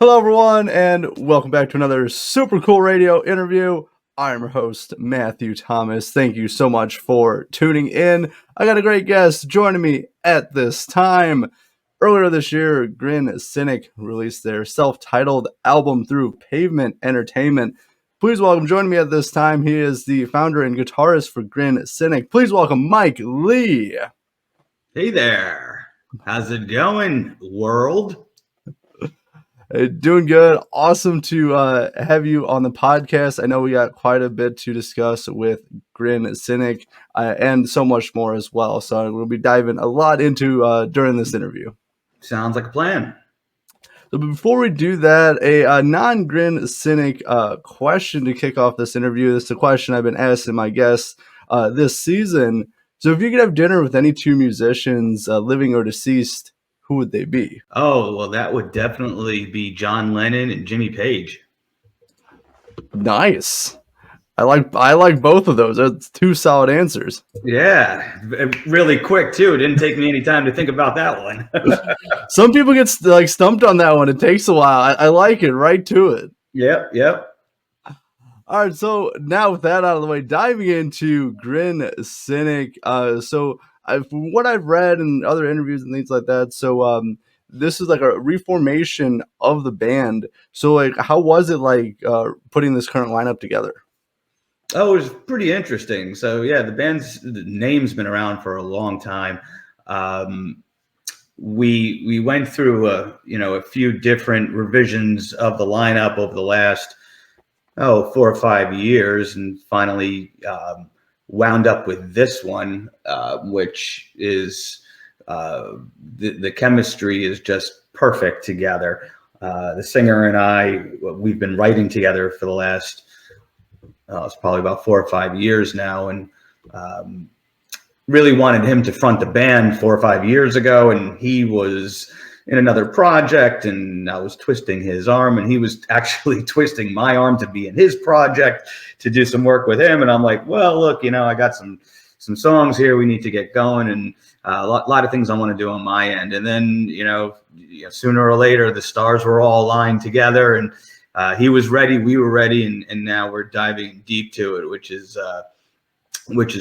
Hello, everyone, and welcome back to another super cool radio interview. I'm your host, Matthew Thomas. Thank you so much for tuning in. I got a great guest joining me at this time. Earlier this year, Grin Cynic released their self-titled album through Pavement Entertainment. Please welcome, joining me at this time, he is the founder and guitarist for Grin Cynic. Please welcome Mike Lee. Hey there. How's it going, world? Doing good. Awesome to have you on the podcast. I know we got quite a bit to discuss with Grin Cynic and so much more as well. So we'll be diving a lot into during this interview. Sounds like a plan. So before we do that, a non-Grin Cynic question to kick off this interview. This is a question I've been asking my guests this season. So if you could have dinner with any two musicians, living or deceased, who would they be? Oh, well, that would definitely be John Lennon and Jimmy Page. Nice. I like both of those. That's two solid answers. Yeah, really quick too. It didn't take me any time to think about that one. Some people get stumped on that one. It takes a while. I like it. Right to it. Yep. All right. So now with that out of the way, diving into Grin Cynic. From what I've read and other interviews and things like that, this is like a reformation of the band. So like, how was it like putting this current lineup together? Oh, it was pretty interesting. So yeah, the band's name's been around for a long time. We went through a few different revisions of the lineup over the last 4 or 5 years, and finally wound up with this one, which is the chemistry is just perfect together. The singer and I, we've been writing together for the last it's probably about 4 or 5 years now, and really wanted him to front the band 4 or 5 years ago, and he was in another project, and I was twisting his arm, and he was actually twisting my arm to be in his project to do some work with him. And I'm like, well, look, I got some songs here we need to get going, and a lot of things I want to do on my end. And then, sooner or later, the stars were all aligned together, and he was ready, we were ready, and now we're diving deep to it, which is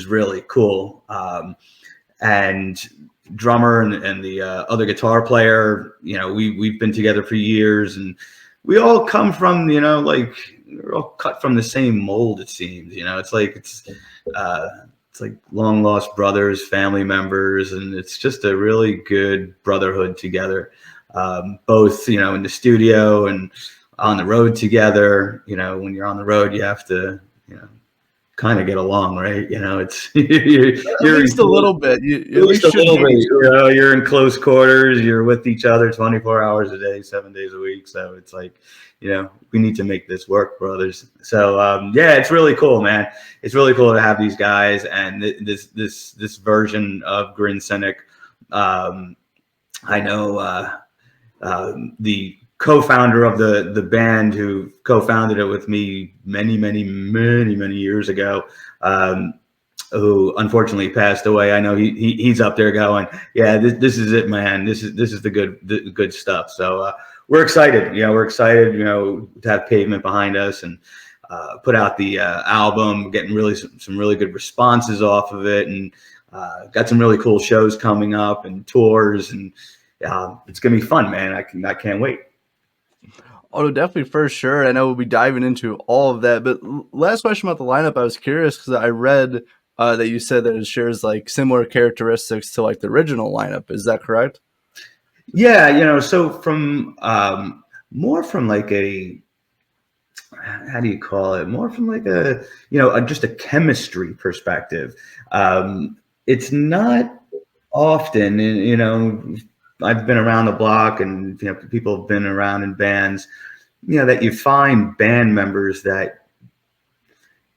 really cool. And drummer and the other guitar player, we've been together for years, and we all come from, we're all cut from the same mold, it seems. It's like long lost brothers, family members, and it's just a really good brotherhood together, both in the studio and on the road together. When you're on the road, you have to kind of get along, right? It's you're at least a little bit. At least a little bit. You're in close quarters. You're with each other 24 hours a day, 7 days a week. So it's like, we need to make this work, brothers. So it's really cool, man. It's really cool to have these guys and this version of Grin Cynic. I know the co-founder of the band who co-founded it with me many years ago, who unfortunately passed away. I know he's up there going, yeah, this is it, man. This is the good stuff. So we're excited. We're excited, to have Pavement behind us and put out the album, getting really some really good responses off of it, and got some really cool shows coming up and tours, and it's gonna be fun, man. I can't wait. Oh, definitely, for sure. I know we'll be diving into all of that. But last question about the lineup, I was curious because I read that you said that it shares like similar characteristics to like the original lineup. Is that correct? Yeah, so from more from like a, how do you call it? More from like a, just a chemistry perspective. It's not often, I've been around the block, and people have been around in bands, that you find band members that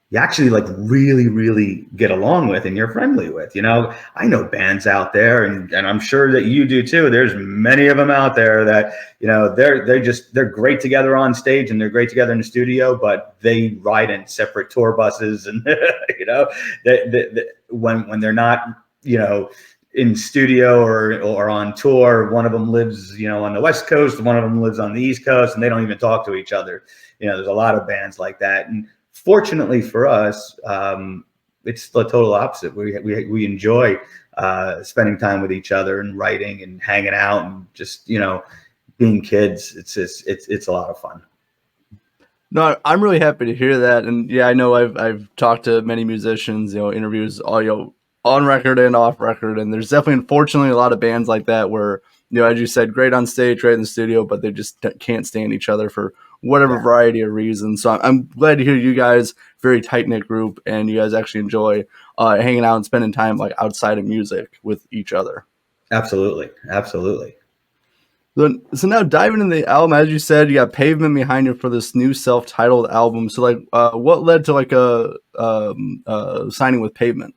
you actually like really get along with and you're friendly with. I know bands out there, and I'm sure that you do too. There's many of them out there that they're great together on stage and they're great together in the studio, but they ride in separate tour buses, and when they're not in studio or on tour. One of them lives, on the West Coast, one of them lives on the East Coast, and they don't even talk to each other. There's a lot of bands like that. And fortunately for us, it's the total opposite. We enjoy spending time with each other and writing and hanging out and just, being kids. It's a lot of fun. No, I'm really happy to hear that. And yeah, I know I've talked to many musicians, interviews all, on record and off record. And there's definitely, unfortunately, a lot of bands like that where, as you said, great on stage, great in the studio, but they just can't stand each other for whatever variety of reasons. So I'm glad to hear you guys, very tight knit group, and you guys actually enjoy hanging out and spending time like outside of music with each other. Absolutely. Absolutely. So now diving into the album, as you said, you got Pavement behind you for this new self-titled album. So like, what led to like a signing with Pavement?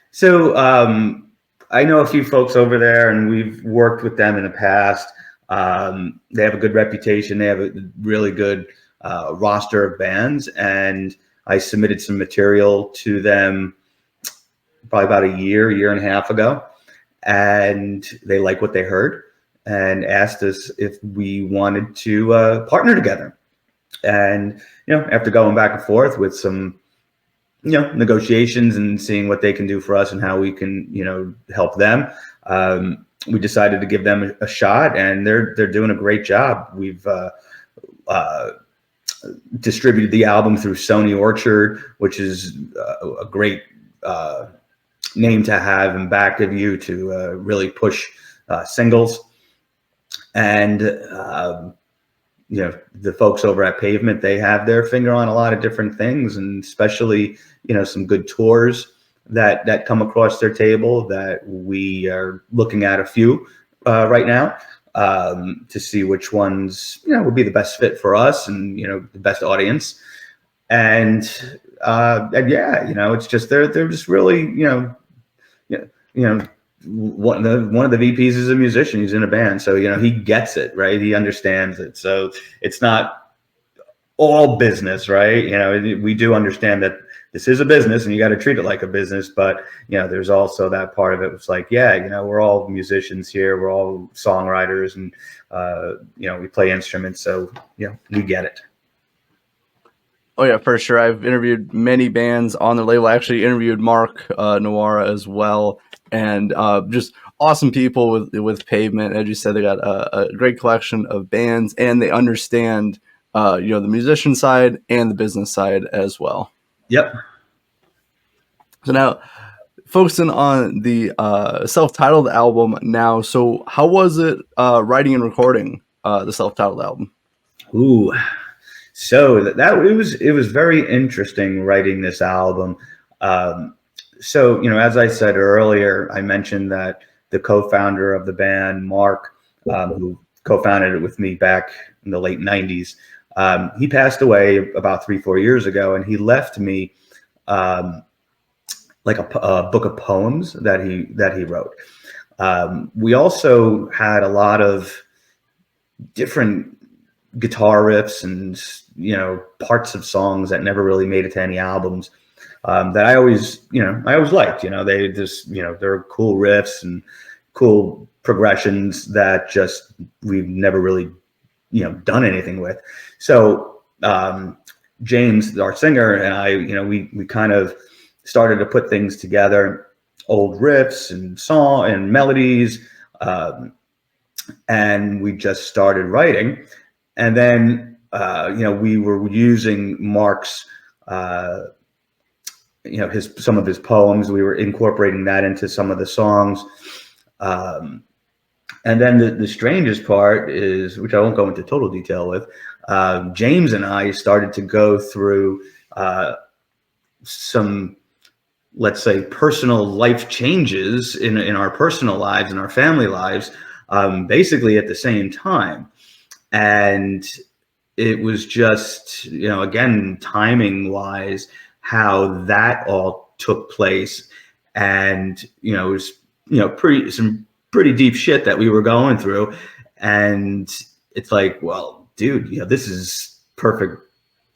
So I know a few folks over there, and we've worked with them in the past. They have a good reputation. They have a really good roster of bands, and I submitted some material to them probably about a year and a half ago, and they like what they heard and asked us if we wanted to partner together. And, after going back and forth with some, negotiations and seeing what they can do for us and how we can, help them, we decided to give them a shot, and they're doing a great job. We've distributed the album through Sony Orchard, which is a great name to have in back of you to really push singles. And, the folks over at Pavement, they have their finger on a lot of different things, and especially, some good tours that come across their table that we are looking at a few right now to see which ones, would be the best fit for us and, the best audience. And yeah, it's just, they're just really, one of the VPs is a musician. He's in a band, so he gets it, right? He understands it. So it's not all business, right? We do understand that this is a business, and you got to treat it like a business. But there's also that part of it. It's like, we're all musicians here. We're all songwriters, and we play instruments, so we get it. Oh yeah, for sure. I've interviewed many bands on the label. I actually interviewed Mark Nawara as well, and just awesome people with Pavement. As you said, they got a great collection of bands, and they understand the musician side and the business side as well. Yep. So now, focusing on the self-titled album now. So how was it writing and recording the self-titled album? Ooh. So it was very interesting writing this album. So, as I said earlier, I mentioned that the co-founder of the band, Mark, who co-founded it with me back in the late 90s, he passed away about 3-4 years ago, and he left me like a book of poems that he wrote. We also had a lot of different guitar riffs and parts of songs that never really made it to any albums that I always liked. They just they're cool riffs and cool progressions that just we've never really done anything with. So James, our singer, and I, we kind of started to put things together, old riffs and song and melodies, and we just started writing. And then, we were using Mark's, some of his poems. We were incorporating that into some of the songs. And then the strangest part is, which I won't go into total detail with, James and I started to go through some, let's say, personal life changes in our personal lives and our family lives, basically at the same time. And it was just, again, timing wise, how that all took place. And, it was, some pretty deep shit that we were going through. And it's like, well, dude, this is perfect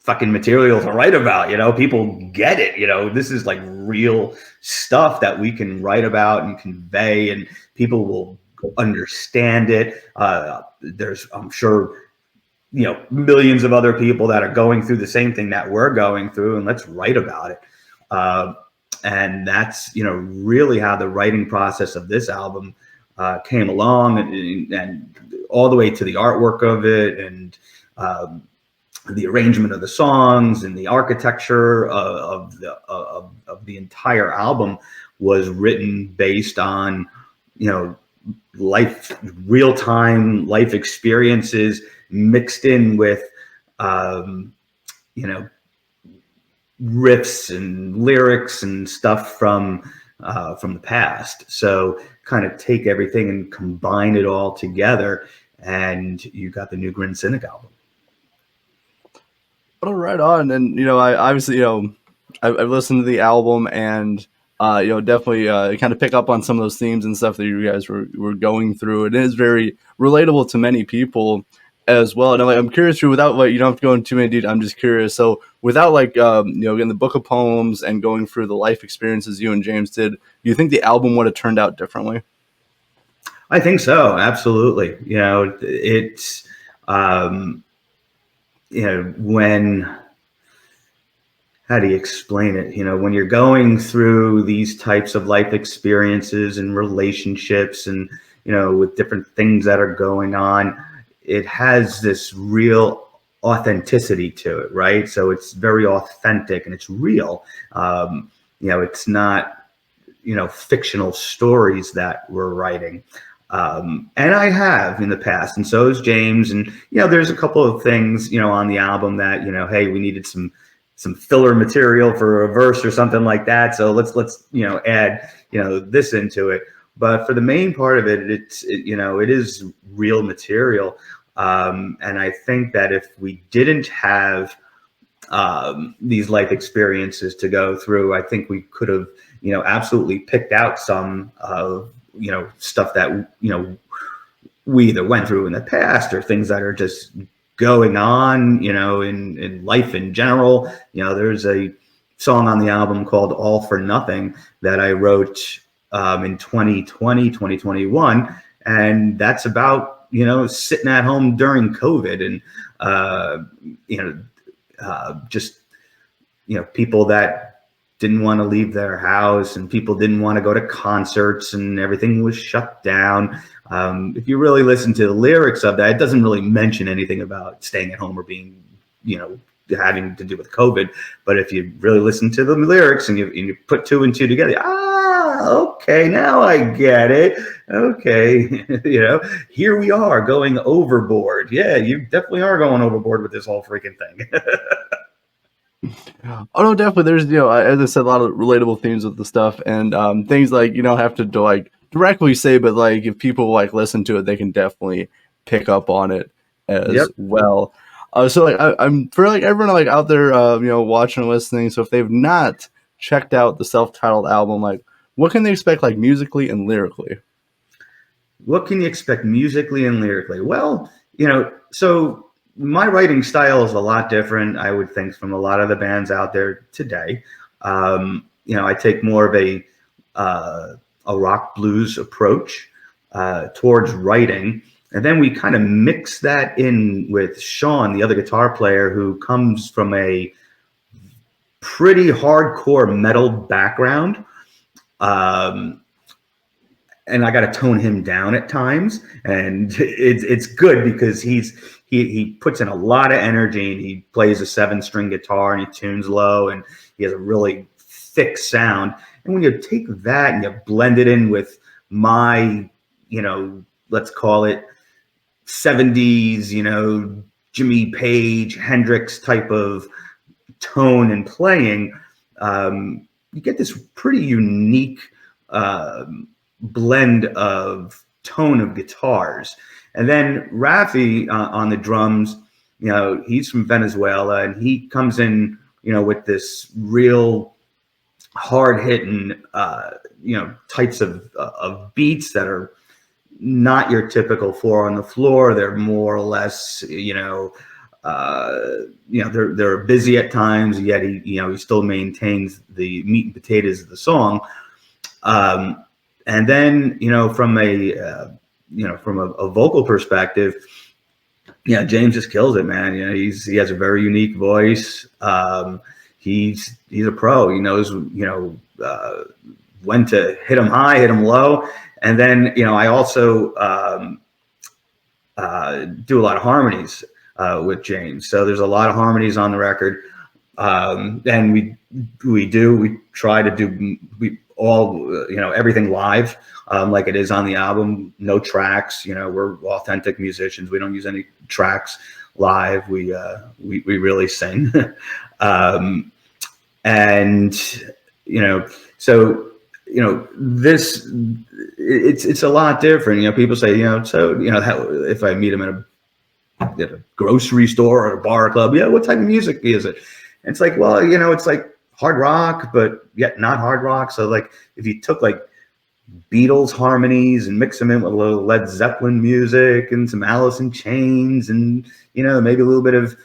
fucking material to write about. People get it. This is like real stuff that we can write about and convey, and people will understand it. There's, I'm sure, millions of other people that are going through the same thing that we're going through, and let's write about it. And that's, really how the writing process of this album came along, and all the way to the artwork of it, and the arrangement of the songs, and the architecture of the entire album was written based on, real-time life experiences mixed in with, riffs and lyrics and stuff from the past. So kind of take everything and combine it all together, and you got the new Grin Cynic album. Oh, right on. And I obviously I've listened to the album, and definitely kind of pick up on some of those themes and stuff that you guys were going through. It is very relatable to many people as well. And I'm curious, without you don't have to go into too many details. I'm just curious. So without in the book of poems and going through the life experiences you and James did, do you think the album would have turned out differently? I think so. Absolutely. It's, when, how do you explain it? When you're going through these types of life experiences and relationships, and, with different things that are going on, it has this real authenticity to it, right? So it's very authentic and it's real. It's not, fictional stories that we're writing. And I have in the past, and so has James. And, there's a couple of things, on the album that, hey, we needed some filler material for a verse or something like that. So let's add, this into it. But for the main part of it, it is real material. And I think that if we didn't have these life experiences to go through, I think we could have, absolutely picked out some of, stuff that, we either went through in the past, or things that are just going on, in life in general. There's a song on the album called All for Nothing that I wrote in 2020, 2021. And that's about, sitting at home during COVID, and, just, people that didn't want to leave their house, and people didn't want to go to concerts, and everything was shut down. If you really listen to the lyrics of that, it doesn't really mention anything about staying at home or being, having to do with COVID. But if you really listen to the lyrics and you put two and two together, okay, now I get it. Okay, here we are going overboard. Yeah, you definitely are going overboard with this whole freaking thing. Oh no, definitely. There's as I said, a lot of relatable themes with the stuff, and things like you don't have to directly say, but if people listen to it, they can definitely pick up on it as well. So I'm for everyone out there watching and listening. So if they've not checked out the self-titled album, what can they expect musically and lyrically? What can you expect musically and lyrically? Well, so my writing style is a lot different, I would think, from a lot of the bands out there today. I take more of a rock blues approach towards writing. And then we kind of mix that in with Sean, the other guitar player, who comes from a pretty hardcore metal background. And I got to tone him down at times, and it's good because he puts in a lot of energy, and he plays a 7-string guitar, and he tunes low, and he has a really thick sound. And when you take that and you blend it in with my, let's call it 70s, Jimmy Page, Hendrix type of tone and playing, you get this pretty unique blend of tone of guitars. And then Rafi on the drums, he's from Venezuela, and he comes in, with this real hard hitting, types of beats that are not your typical 4 on the floor. They're more or less, they're busy at times, yet he still maintains the meat and potatoes of the song. And then, from a vocal perspective, James just kills it, man. He has a very unique voice. He's a pro. He knows, when to hit him high, hit him low. And then, I also do a lot of harmonies with James. So there's a lot of harmonies on the record. And we try to do everything live, like it is on the album. No tracks. We're authentic musicians. We don't use any tracks live. We really sing. And this, it's a lot different. People say, if I meet him at a grocery store or a bar or club, what type of music is it? And it's like, well, it's like hard rock, but yet not hard rock. So like if you took like Beatles harmonies and mix them in with a little Led Zeppelin music and some Alice in Chains and, maybe a little bit of,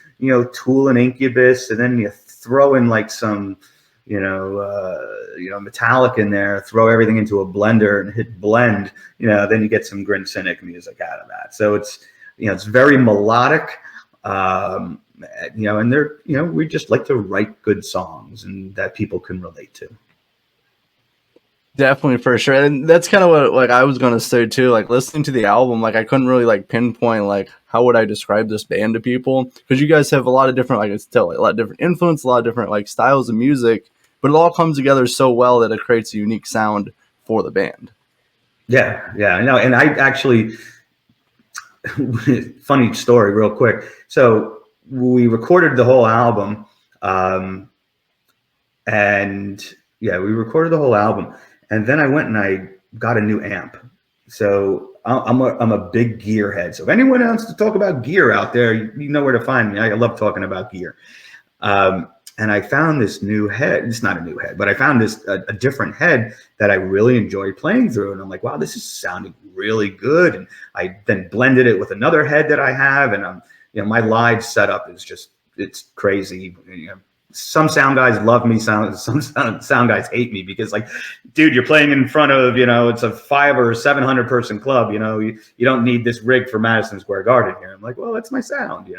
Tool and Incubus, and then you throw in like some, Metallica in there, throw everything into a blender and hit blend, then you get some Grin Cynic music out of that. So it's very melodic. And we just like to write good songs and that people can relate to. Definitely, for sure. And that's kind of what I was going to say too, listening to the album, I couldn't really pinpoint how would I describe this band to people, because you guys have a lot of different, a lot of different influence, a lot of different styles of music, but it all comes together so well that it creates a unique sound for the band. Yeah, I know. And I actually, funny story real quick. So we recorded the whole album, we recorded the whole album, and then I went and I got a new amp. So I'm a big gear head. So if anyone wants to talk about gear out there, you know where to find me. I love talking about gear. And I found this new head. It's not a new head, but I found a different head that I really enjoyed playing through. And I'm like, wow, this is sounding really good. And I then blended it with another head that I have. And my live setup is it's crazy. Some sound guys love me. Some sound guys hate me because, dude, you're playing in front of, it's a 500 or 700 person club. You don't need this rig for Madison Square Garden here. I'm like, well, that's my sound,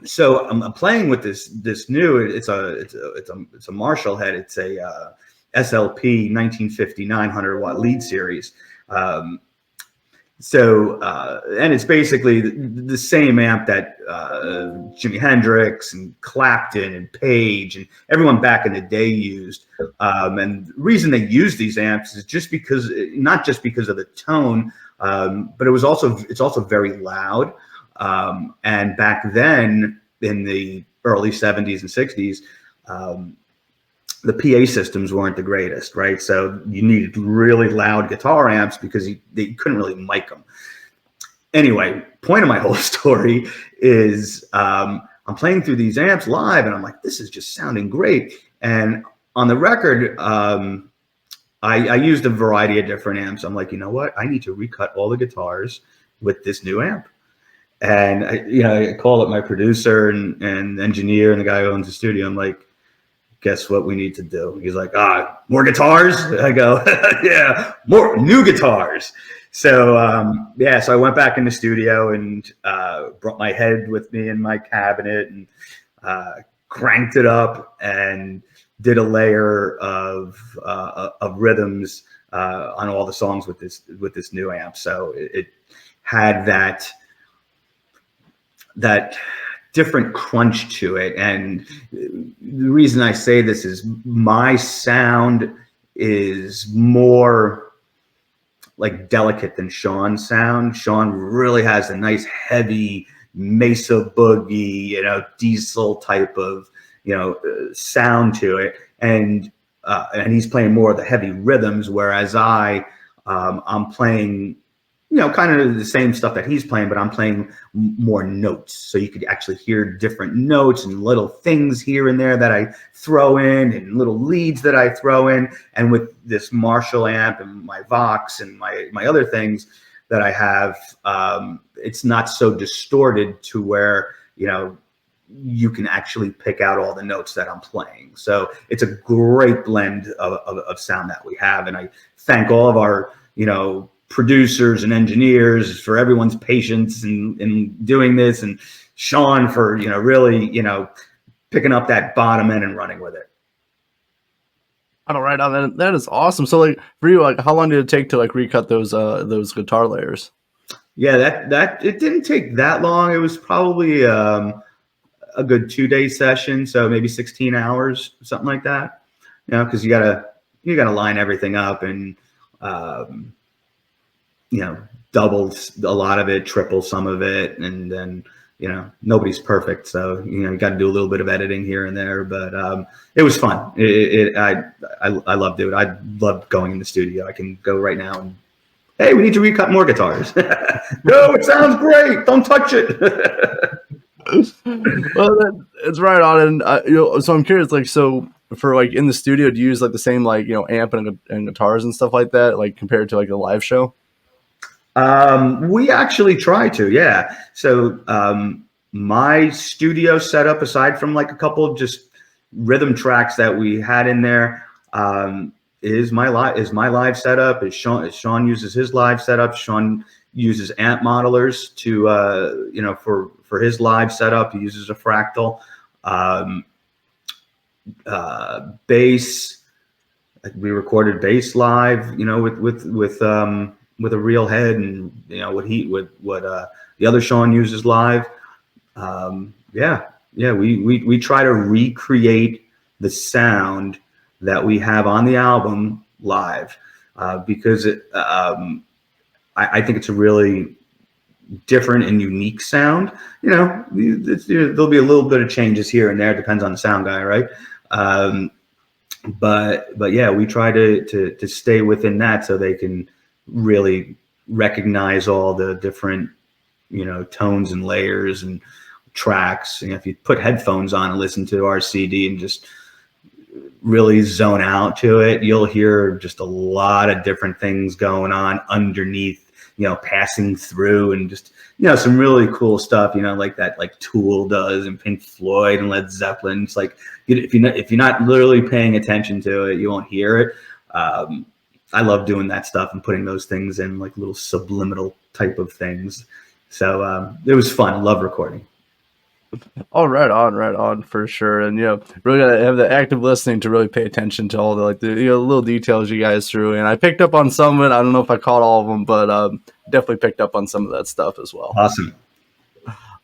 So I'm playing with this new. It's a Marshall head. It's a SLP 1950 900-watt lead series. And it's basically the same amp that Jimi Hendrix and Clapton and Page and everyone back in the day used. And the reason they use these amps is not just because of the tone, but it's also very loud. And back then in the early 70s and 60s, the PA systems weren't the greatest, right? So you needed really loud guitar amps because they couldn't really mic them. Anyway, point of my whole story is I'm playing through these amps live, and I'm like, this is just sounding great. And on the record, I used a variety of different amps. I'm like, you know what? I need to recut all the guitars with this new amp. And I call up my producer and engineer and the guy who owns the studio. I'm like, guess what we need to do? He's like, more guitars? I go, yeah, more new guitars. So, so I went back in the studio and brought my head with me in my cabinet and cranked it up and did a layer of rhythms on all the songs with this new amp. So it had that different crunch to it. And the reason I say this is my sound is more delicate than Sean's sound. Sean really has a nice heavy Mesa Boogie, diesel type of, sound to it. And he's playing more of the heavy rhythms, whereas I'm playing, kind of the same stuff that he's playing, but I'm playing more notes. So you could actually hear different notes and little things here and there that I throw in and little leads that I throw in. And with this Marshall amp and my Vox and my other things, that I have, it's not so distorted to where, you can actually pick out all the notes that I'm playing. So it's a great blend of sound that we have. And I thank all of our, producers and engineers for everyone's patience in doing this, and Sean for, really, picking up that bottom end and running with it. All right, that is awesome. So like for you, like how long did it take to like recut those guitar layers? Yeah, that it didn't take that long. It was probably a good 2-day session, so maybe 16 hours, something like that. Because you gotta line everything up and double a lot of it, triple some of it, and then nobody's perfect, so you got to do a little bit of editing here and there. But it was fun. I loved it. I loved going in the studio. I can go right now and, hey, we need to recut more guitars. No, it sounds great. Don't touch it. Well, it's right on. And so I'm curious, like, so for like in the studio, do you use like the same like amp and guitars and stuff like that, like compared to like a live show? We actually try to, yeah. So my studio setup, aside from like a couple of just rhythm tracks that we had in there, is my live setup. Is Sean uses his live setup. Sean uses amp modelers to for his live setup. He uses a Fractal. Bass. We recorded bass live, with a real head, and what the other Sean uses live. We try to recreate the sound that we have on the album live, because I think it's a really different and unique sound. There'll be a little bit of changes here and there, depends on the sound guy, right? But yeah, we try to stay within that so they can really recognize all the different tones and layers and tracks. If you put headphones on and listen to our CD and just really zone out to it, you'll hear just a lot of different things going on underneath, passing through, and just some really cool stuff, like that, like Tool does, and Pink Floyd and Led Zeppelin. It's like if you're not literally paying attention to it, you won't hear it. I love doing that stuff and putting those things in, like little subliminal type of things. So it was fun. I love recording. Oh, right on for sure. And really gotta have the active listening to really pay attention to all the little details you guys threw in. I picked up on some of it. I don't know if I caught all of them, but definitely picked up on some of that stuff as well. Awesome.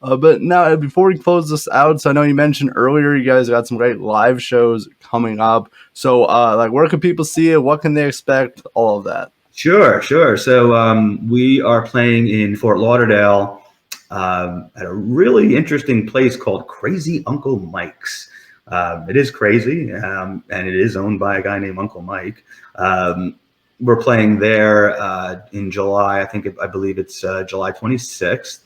But now, before we close this out, so I know you mentioned earlier you guys got some great live shows coming up. So, like, where can people see it? What can they expect? All of that. Sure. So we are playing in Fort Lauderdale at a really interesting place called Crazy Uncle Mike's. It is crazy, and it is owned by a guy named Uncle Mike. We're playing there in July. I believe it's July 26th.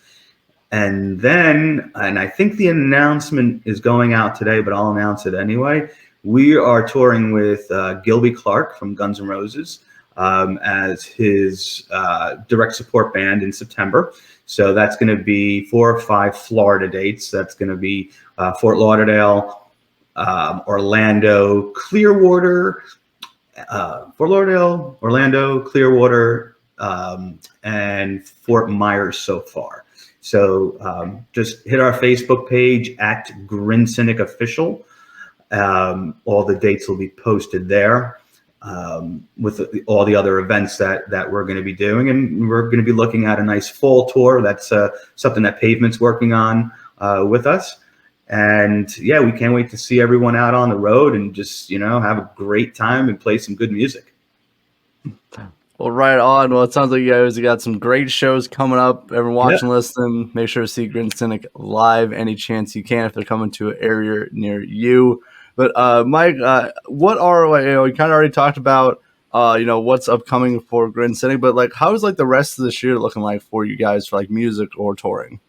And then, and I think the announcement is going out today, but I'll announce it anyway. We are touring with Gilby Clarke from Guns N' Roses as his direct support band in September. So that's going to be 4 or 5 Florida dates. That's going to be Fort Lauderdale, Orlando, Clearwater, and Fort Myers so far. So just hit our Facebook page at Grin Cynic Official. All the dates will be posted there with all the other events that we're going to be doing. And we're going to be looking at a nice fall tour. That's something that Pavement's working on with us. And yeah, we can't wait to see everyone out on the road and just, have a great time and play some good music. Well, right on. Well, it sounds like you guys got some great shows coming up. Everyone watching, listening, make sure to see Grin Cynic live any chance you can if they're coming to an area near you. But Mike, what are we kind of already talked about what's upcoming for Grin Cynic, but like how is like the rest of this year looking like for you guys for like music or touring?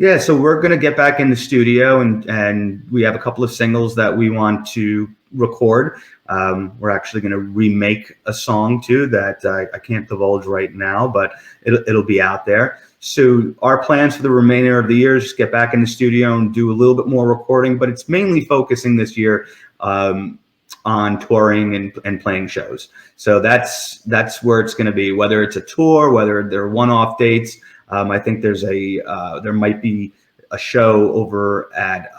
Yeah, so we're going to get back in the studio, and we have a couple of singles that we want to record. We're actually going to remake a song too that I can't divulge right now, but it'll be out there. So our plans for the remainder of the year is get back in the studio and do a little bit more recording, but it's mainly focusing this year on touring and playing shows. So that's where it's going to be, whether it's a tour, whether they're one-off dates. I think there might be a show over at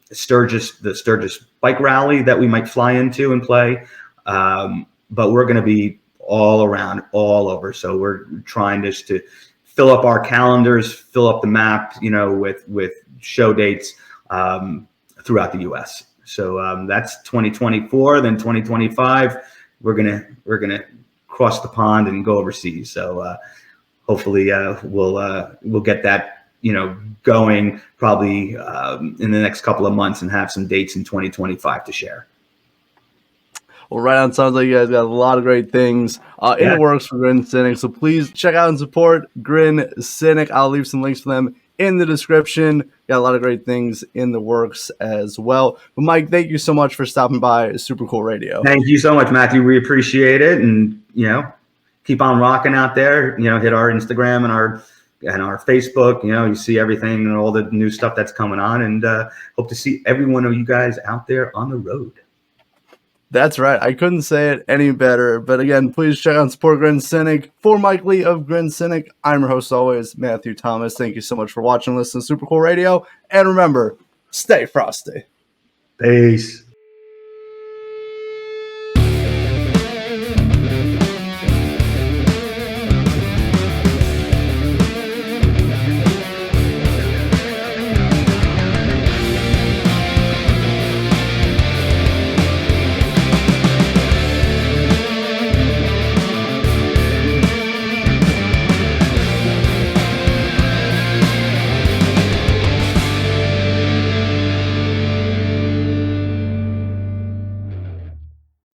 the Sturgis bike rally that we might fly into and play. But we're going to be all around, all over. So we're trying just to fill up our calendars, fill up the map, with show dates throughout the U.S. So that's 2024. Then 2025, we're gonna cross the pond and go overseas. So hopefully we'll get that going probably in the next couple of months and have some dates in 2025 to share. Well, right on. Sounds like you guys got a lot of great things in the works for Grin Cynic. So please check out and support Grin Cynic. I'll leave some links for them in the description. Got a lot of great things in the works as well. But Mike, thank you so much for stopping by Super Cool Radio. Thank you so much, Matthew. We appreciate it, and keep on rocking out there. Hit our Instagram and our Facebook. You see everything and all the new stuff that's coming on, and hope to see every one of you guys out there on the road. That's right. I couldn't say it any better. But again, please check out and support Grin Cynic. For Mike Lee of Grin Cynic, I'm your host always, Matthew Thomas. Thank you so much for watching and listening to Super Cool Radio. And remember, stay frosty. Peace.